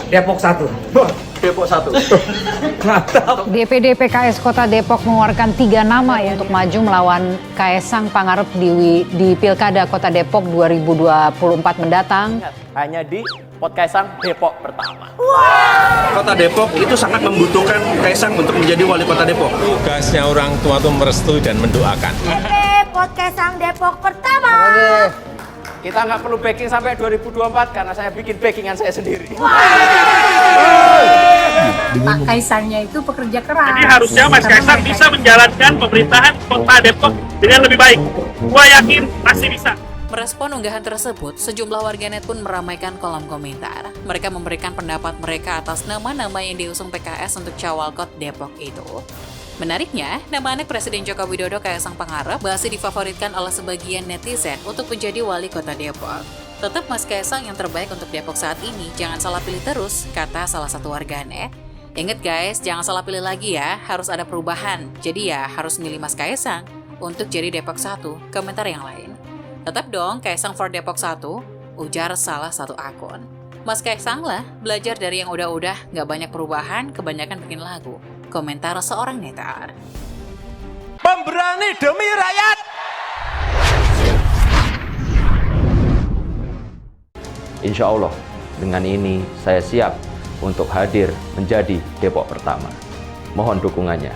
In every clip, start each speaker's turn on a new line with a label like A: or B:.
A: Depok 1.
B: Depok 1.
A: Mantap.
C: DPD PKS Kota Depok mengeluarkan 3 nama ya untuk maju melawan Kaesang Pangarep di Pilkada Kota Depok 2024 mendatang.
B: Hanya di Pot Kaesang Depok pertama.
D: Kota Depok itu sangat membutuhkan Kaesang untuk menjadi wali kota Depok.
E: Tugasnya orang tua itu merestui dan mendoakan.
F: Pot Kaesang Depok pertama.
B: Kita nggak perlu backing sampai 2024 karena saya bikin backingan saya sendiri.
F: Pak Kaesangnya itu pekerja keras.
G: Jadi harusnya Mas Kaesang bisa menjalankan pemerintahan Kota Depok dengan lebih baik. Gua yakin pasti bisa.
H: Merespon unggahan tersebut, sejumlah warganet pun meramaikan kolom komentar. Mereka memberikan pendapat mereka atas nama-nama yang diusung PKS untuk Cawalkot Depok itu. Menariknya, nama anak Presiden Joko Widodo Kaesang Pangarep masih difavoritkan oleh sebagian netizen untuk menjadi wali kota Depok. Tetap Mas Kaesang yang terbaik untuk Depok saat ini, jangan salah pilih terus, kata salah satu warganet. Ingat guys, jangan salah pilih lagi ya, harus ada perubahan. Jadi ya, harus milih Mas Kaesang untuk jadi Depok 1, komentar yang lain. Tetap dong Kaesang for Depok 1, ujar salah satu akun. Mas Kaesang lah, belajar dari yang udah-udah, gak banyak perubahan, kebanyakan bikin lagu. Komentar seorang netar.
B: Pemberani demi rakyat.
I: Insya Allah, dengan ini saya siap untuk hadir menjadi Depok pertama. Mohon dukungannya.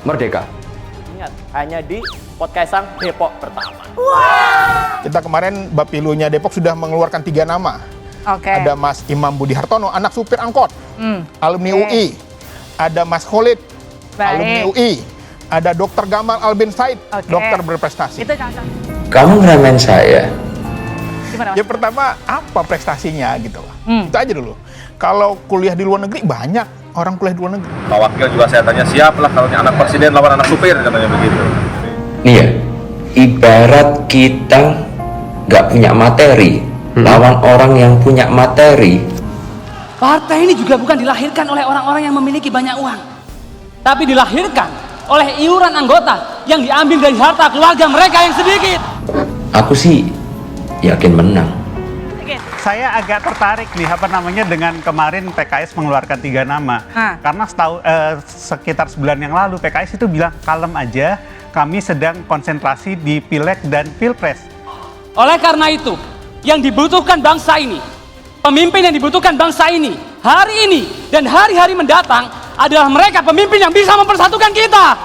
I: Merdeka!
B: Ingat, hanya di Pot Kaesang Depok pertama.
J: Kita kemarin Bapilunya Depok sudah mengeluarkan 3 nama.
C: Oke.
J: Ada Mas Imam Budi Hartono, anak supir angkot, alumni UI. Ada Mas Khalid, alumni UI. Ada Dr. Gamal Albin Said, dokter berprestasi.
C: Itu cocok.
I: Kamu ngeremen saya?
C: Gimana, Mas?
J: Ya pertama, apa prestasinya gitu loh. Itu aja dulu. Kalau kuliah di luar negeri, banyak orang kuliah di luar negeri.
D: Pak Wakil juga saya tanya, siap lah kalau anak presiden lawan anak supir, katanya begitu.
I: Iya, ibarat kita nggak punya materi, lawan orang yang punya materi.
K: Partai ini juga bukan dilahirkan oleh orang-orang yang memiliki banyak uang, tapi dilahirkan oleh iuran anggota yang diambil dari harta keluarga mereka yang sedikit.
I: Aku sih yakin menang.
G: Saya agak tertarik nih dengan kemarin PKS mengeluarkan 3 nama. Karena sekitar sebulan yang lalu PKS itu bilang kalem aja, kami sedang konsentrasi di Pileg dan Pilpres.
K: Oleh karena itu, yang dibutuhkan bangsa ini, pemimpin yang dibutuhkan bangsa ini hari ini dan hari-hari mendatang adalah mereka pemimpin yang bisa mempersatukan kita.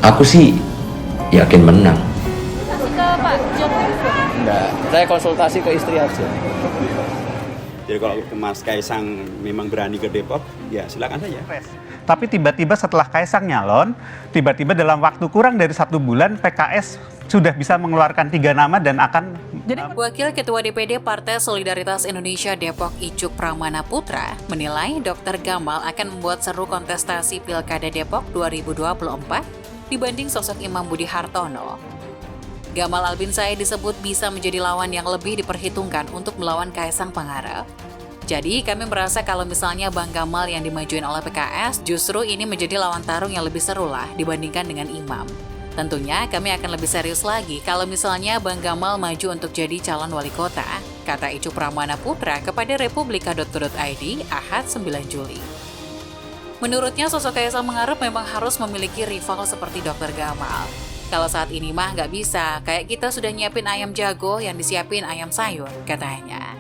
I: Aku sih yakin menang.
B: Enggak, saya konsultasi ke istri aja.
D: Jadi kalau Mas Kaesang memang berani ke Depok, ya silakan saja.
G: Tapi tiba-tiba setelah Kaesang nyalon, tiba-tiba dalam waktu kurang dari 1 bulan PKS sudah bisa mengeluarkan 3 nama dan akan...
H: Wakil Ketua DPD Partai Solidaritas Indonesia Depok Icuk Pramana Putra menilai Dr. Gamal akan membuat seru kontestasi Pilkada Depok 2024 dibanding sosok Imam Budi Hartono. Gamal Albin Said disebut bisa menjadi lawan yang lebih diperhitungkan untuk melawan Kaesang Pangarep. Jadi kami merasa kalau misalnya Bang Gamal yang dimajuin oleh PKS, justru ini menjadi lawan tarung yang lebih seru lah dibandingkan dengan Imam. Tentunya kami akan lebih serius lagi kalau misalnya Bang Gamal maju untuk jadi calon wali kota, kata Icuk Pramana Putra kepada republika.co.id Ahad 9 Juli. Menurutnya sosok Kaesang Pangarep memang harus memiliki rival seperti Dr. Gamal. Kalau saat ini mah nggak bisa, kayak kita sudah nyiapin ayam jago yang disiapin ayam sayur, katanya.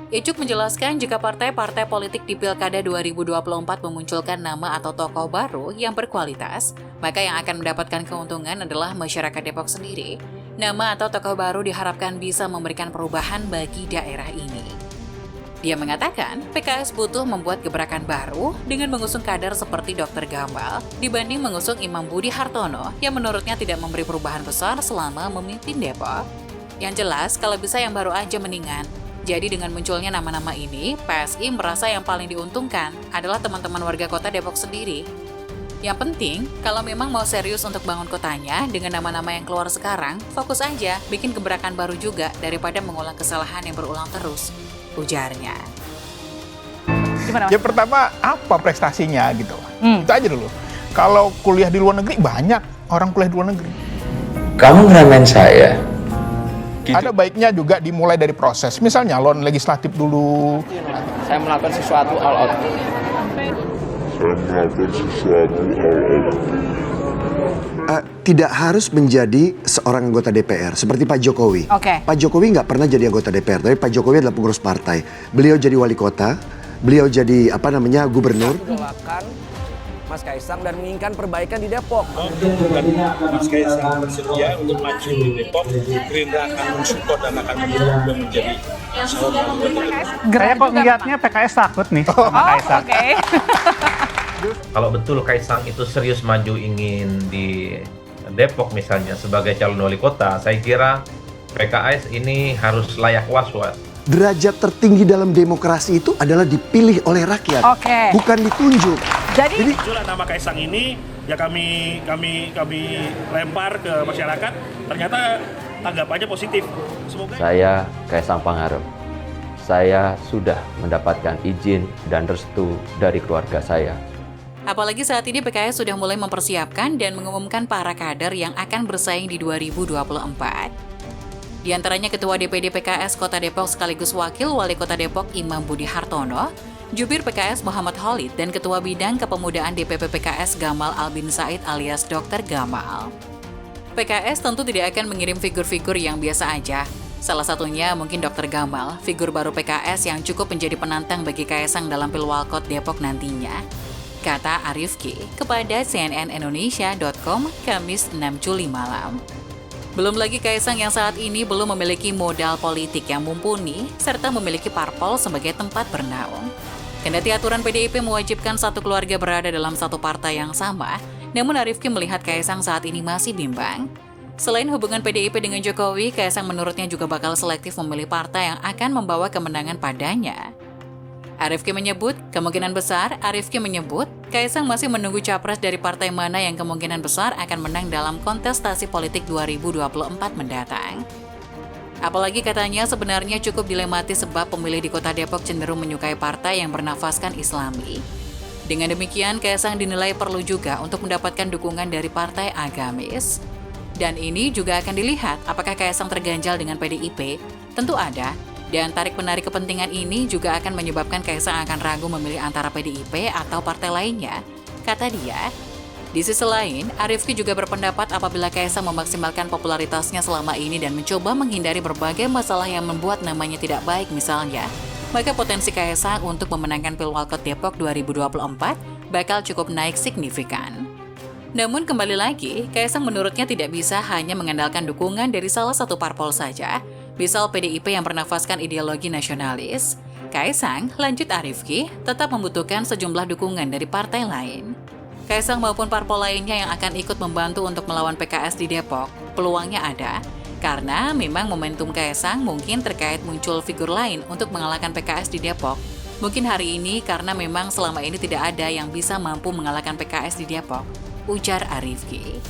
H: Icuk menjelaskan jika partai-partai politik di Pilkada 2024 memunculkan nama atau tokoh baru yang berkualitas, maka yang akan mendapatkan keuntungan adalah masyarakat Depok sendiri. Nama atau tokoh baru diharapkan bisa memberikan perubahan bagi daerah ini. Dia mengatakan PKS butuh membuat gebrakan baru dengan mengusung kader seperti Dr. Gamal dibanding mengusung Imam Budi Hartono yang menurutnya tidak memberi perubahan besar selama memimpin Depok. Yang jelas kalau bisa yang baru aja mendingan. Jadi dengan munculnya nama-nama ini, PSI merasa yang paling diuntungkan adalah teman-teman warga kota Depok sendiri. Yang penting, kalau memang mau serius untuk bangun kotanya dengan nama-nama yang keluar sekarang, fokus aja bikin gebrakan baru juga daripada mengulang kesalahan yang berulang terus, ujarnya.
C: Gimana, Mas?
J: Ya pertama, apa prestasinya gitu. Itu aja dulu. Kalau kuliah di luar negeri, banyak orang kuliah di luar negeri.
I: Kamu ngeremen saya?
J: Ada baiknya juga dimulai dari proses. Misalnya nyalon legislatif dulu.
B: Saya melakukan sesuatu all out.
L: Tidak harus menjadi seorang anggota DPR seperti Pak Jokowi. Pak Jokowi nggak pernah jadi anggota DPR, tapi Pak Jokowi adalah pengurus partai. Beliau jadi wali kota, beliau jadi gubernur.
A: Mas Kaisang dan menginginkan perbaikan di Depok.
E: Mas Kaisang bersedia untuk maju di Depok, Gerindra akan mensupport dan akan mendukung menjadi
G: Saya kok ngeliatnya PKS takut nih sama Kaisang.
M: Kalau betul Kaisang itu serius maju ingin di Depok misalnya sebagai calon wali kota, saya kira PKS ini harus layak was-was.
L: Derajat tertinggi dalam demokrasi itu adalah dipilih oleh rakyat, bukan ditunjuk.
N: Jadi nama Kaisang ini ya kami lempar ke masyarakat, ternyata tanggapannya positif. Semoga.
I: Saya Kaisang Pangarep. Saya sudah mendapatkan izin dan restu dari keluarga saya.
H: Apalagi saat ini PKS sudah mulai mempersiapkan dan mengumumkan para kader yang akan bersaing di 2024. Di antaranya Ketua DPD PKS Kota Depok sekaligus Wakil Wali Kota Depok Imam Budi Hartono, Jubir PKS Muhammad Khalid, dan Ketua Bidang Kepemudaan DPP PKS Gamal Albin Said alias Dr. Gamal. PKS tentu tidak akan mengirim figur-figur yang biasa aja. Salah satunya mungkin Dr. Gamal, figur baru PKS yang cukup menjadi penantang bagi Kaisang dalam Pilwalkot Depok nantinya. Kata Arifki kepada cnnindonesia.com Kamis 6 Juli malam. Belum lagi Kaisang yang saat ini belum memiliki modal politik yang mumpuni serta memiliki parpol sebagai tempat bernaung. Kendati aturan PDIP mewajibkan satu keluarga berada dalam satu partai yang sama, namun Arifki melihat Kaisang saat ini masih bimbang. Selain hubungan PDIP dengan Jokowi, Kaisang menurutnya juga bakal selektif memilih partai yang akan membawa kemenangan padanya. Arifki menyebut Kaisang masih menunggu capres dari partai mana yang kemungkinan besar akan menang dalam kontestasi politik 2024 mendatang. Apalagi katanya sebenarnya cukup dilematis sebab pemilih di Kota Depok cenderung menyukai partai yang bernafaskan Islami. Dengan demikian, Kaisang dinilai perlu juga untuk mendapatkan dukungan dari partai agamis. Dan ini juga akan dilihat apakah Kaisang terganjal dengan PDIP, tentu ada. Dan tarik-menarik kepentingan ini juga akan menyebabkan Kaisang akan ragu memilih antara PDIP atau partai lainnya, kata dia. Di sisi lain, Arifki juga berpendapat apabila Kaisang memaksimalkan popularitasnya selama ini dan mencoba menghindari berbagai masalah yang membuat namanya tidak baik misalnya, maka potensi Kaisang untuk memenangkan Pilwalkot Depok 2024 bakal cukup naik signifikan. Namun kembali lagi, Kaisang menurutnya tidak bisa hanya mengandalkan dukungan dari salah satu parpol saja, misal PDIP yang bernafaskan ideologi nasionalis. Kaisang, lanjut Arifki, tetap membutuhkan sejumlah dukungan dari partai lain. Kaisang maupun parpol lainnya yang akan ikut membantu untuk melawan PKS di Depok, peluangnya ada, karena memang momentum Kaisang mungkin terkait muncul figur lain untuk mengalahkan PKS di Depok. Mungkin hari ini karena memang selama ini tidak ada yang bisa mampu mengalahkan PKS di Depok, ujar Arifki.